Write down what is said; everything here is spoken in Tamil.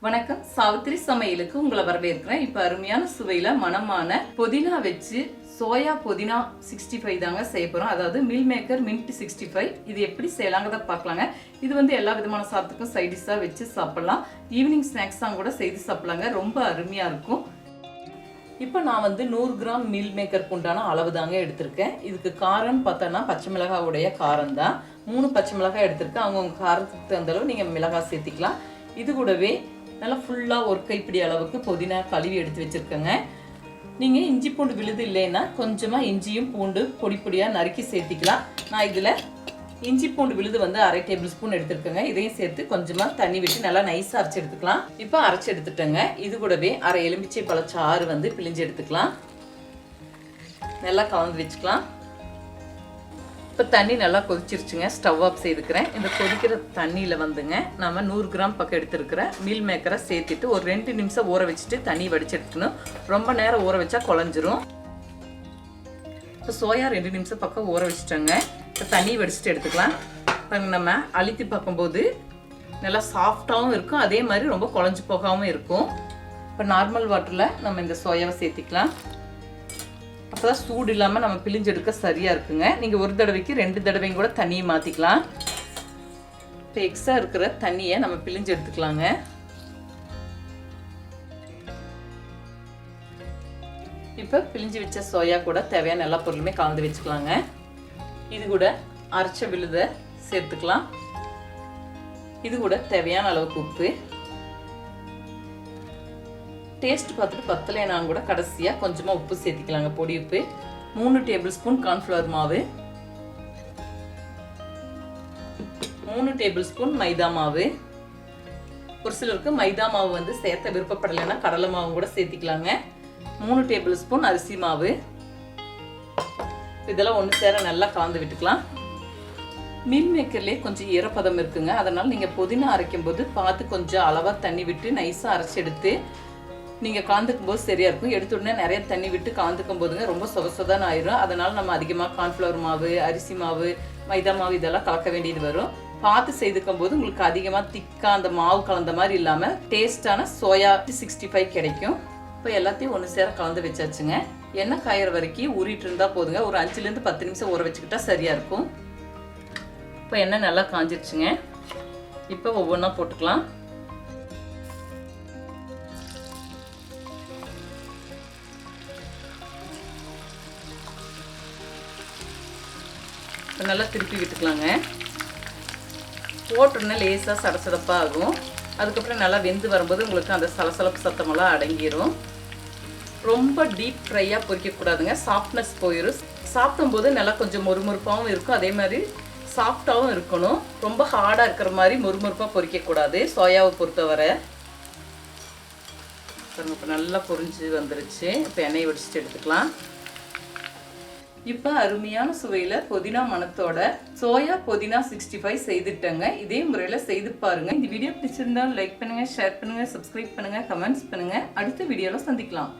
வணக்கம், சாவித்ரி சமையலுக்கு உங்களை வரவேற்கிறேன். இப்போ அருமையான சுவையில மனமான புதினா வச்சு சோயா புதினா 65 தாங்க செய்ய போறோம். அதாவது மீல் மேக்கர் மின்ட் 65. இது எப்படி செய்யலாங்கிறத பார்க்கலாங்க. இது வந்து எல்லா விதமான சாதத்துக்கும் சைட் டிஷ்ஷா வச்சு சாப்பிடலாம். ஈவினிங் ஸ்நாக்ஸாக கூட செய்து சாப்பிடலாங்க. ரொம்ப அருமையா இருக்கும். இப்போ நான் வந்து 100 கிராம் மீல் மேக்கருக்கு உண்டான அளவு தாங்க எடுத்திருக்கேன். இதுக்கு காரம்னு பார்த்தோன்னா பச்சை மிளகாவுடைய காரம் தான். 3 பச்சை மிளகாய் எடுத்திருக்கேன். அவங்கவுங்க காரத்துக்கு தகுந்த அளவு நீங்கள் மிளகாய் சேர்த்திக்கலாம். இது கூடவே நல்லா ஃபுல்லாக ஒரு கைப்பிடி அளவுக்கு புதினா கழுவி எடுத்து வச்சுருக்கேங்க. நீங்கள் இஞ்சி பூண்டு விழுது இல்லைன்னா கொஞ்சமாக இஞ்சியும் பூண்டு பொடி பொடியாக நறுக்கி சேர்த்திக்கலாம். நான் இதில் இஞ்சி பூண்டு விழுது வந்து 1/2 டேபிள் ஸ்பூன் எடுத்துருக்கேங்க. இதையும் சேர்த்து கொஞ்சமாக தண்ணி விட்டு நல்லா நைஸாக அரைச்சி எடுத்துக்கலாம். இப்போ அரைச்சி எடுத்துட்டேங்க. இது கூடவே 1/2 எலுமிச்சை பழச்சாறு வந்து பிழிஞ்சு எடுத்துக்கலாம். நல்லா கலந்து வச்சுக்கலாம். இப்போ தண்ணி நல்லா கொதிச்சிருச்சுங்க. Stove off செய்துக்கிறேன். இந்த கொதிக்கிற தண்ணியில் வந்துங்க நம்ம 100 கிராம் பக்கம் எடுத்துருக்கிற மீல் மேக்கரை சேர்த்துட்டு ஒரு 2 நிமிஷம் ஊற வச்சுட்டு தண்ணி வடிச்சு எடுத்துக்கணும். ரொம்ப நேரம் ஊற வச்சா குழஞ்சிரும். இப்போ சோயா 2 நிமிஷம் பக்கம் ஊற வச்சுட்டோங்க. இப்போ தண்ணி வடிச்சுட்டு எடுத்துக்கலாம். நம்ம அழுத்தி பார்க்கும்போது நல்லா சாஃப்டாகவும் இருக்கும், அதே மாதிரி ரொம்ப குழஞ்சி போகாமல் இருக்கும். இப்போ நார்மல் வாட்டரில் நம்ம இந்த சோயாவை சேர்த்திக்கலாம். அப்போ தான் சூடு இல்லாமல் நம்ம பிழிஞ்சு எடுக்க சரியாக இருக்குங்க. நீங்கள் ஒரு தடவைக்கு 2 தடவையும் கூட தண்ணியை மாற்றிக்கலாம். இப்போ எக்ஸ்ட்ரா இருக்கிற தண்ணியை நம்ம பிழிஞ்சு எடுத்துக்கலாங்க. இப்போ பிழிஞ்சு வச்ச சோயா கூட தேவையான எல்லா பொருளுமே கலந்து வச்சுக்கலாங்க. இது கூட அரைச்ச விழுதை சேர்த்துக்கலாம். இது கூட தேவையான அளவுக்கு உப்பு, டேஸ்ட் பார்த்துட்டு பத்தலைனா கூட கடைசியாக கொஞ்சமாக உப்பு சேர்த்திக்கலாங்க. பொடி உப்பு 3 டேபிள் ஸ்பூன் கார்ன்ஃப்ளவர் மாவு, 3 டேபிள் ஸ்பூன் மைதா மாவு. ஒரு சிலருக்கு மைதா மாவு வந்து சேர்த்த விருப்பப்படலைன்னா கடலை மாவு கூட சேர்த்திக்கலாங்க. 3 டேபிள் ஸ்பூன் அரிசி மாவு. இதெல்லாம் ஒன்று சேர நல்லா கலந்து விட்டுக்கலாம். மீல் மேக்கர்லேயே கொஞ்சம் ஈரப்பதம் இருக்குங்க. அதனால் நீங்கள் புதினா அரைக்கும் போது பார்த்து கொஞ்சம் அளவாக தண்ணி விட்டு நைஸாக அரைச்சி எடுத்து நீங்கள் கலந்துக்கும் போது சரியாக இருக்கும். எடுத்த உடனே நிறைய தண்ணி விட்டு கலந்துக்கும் போதுங்க ரொம்ப சொதசொதான்னு ஆயிரும். அதனால் நம்ம அதிகமாக கார்ன்ஃப்ளவர் மாவு, அரிசி மாவு, மைதா மாவு இதெல்லாம் கலக்க வேண்டியது வரும். பார்த்து செய்துக்கும் போது உங்களுக்கு அதிகமாக திக்காக அந்த மாவு கலந்த மாதிரி இல்லாமல் டேஸ்டான சோயா 65 கிடைக்கும். இப்போ எல்லாத்தையும் ஒன்று சேர கலந்து வச்சாச்சுங்க. எண்ணெய் காயிற வரைக்கும் ஊறிட்டு இருந்தால் போதுங்க. ஒரு 5லேருந்து 10 நிமிஷம் ஊற வச்சுக்கிட்டா சரியாக இருக்கும். இப்போ எண்ணெய் நல்லா காஞ்சிருச்சுங்க. இப்போ ஒவ்வொன்றா போட்டுக்கலாம். நல்லா திருப்பி விட்டுக்கலாங்க. போட்டோன்னா லேசாக சடசடப்பாக ஆகும். அதுக்கப்புறம் நல்லா வெந்து வரும்போது உங்களுக்கு அந்த சலசலப்பு சத்தமெல்லாம் அடங்கிடும். ரொம்ப டீப் ஃப்ரையாக பொரிக்கக்கூடாதுங்க. சாஃப்ட்னஸ் போயிடும். சாப்பிடும்போது நல்லா கொஞ்சம் மொறுமொறுப்பாகவும் இருக்கும், அதே மாதிரி சாஃப்டாகவும் இருக்கணும். ரொம்ப ஹார்டாக இருக்கிற மாதிரி மொறுமொறுப்பாக பொரிக்கக்கூடாது சோயாவை பொறுத்தவரை. இப்போ நல்லா பொரிஞ்சு வந்துருச்சு. இப்போ எண்ணெயை வடிச்சிட்டு எடுத்துக்கலாம். இப்போ அருமையான சுவையில் புதினா மணத்தோட சோயா புதினா 65 செய்துட்டேங்க. இதே முறையில் செய்து பாருங்கள். இந்த வீடியோ பிடிச்சிருந்தால் லைக் பண்ணுங்கள், ஷேர் பண்ணுங்கள், சப்ஸ்கிரைப் பண்ணுங்கள், கமெண்ட்ஸ் பண்ணுங்கள். அடுத்த வீடியோவில் சந்திக்கலாம்.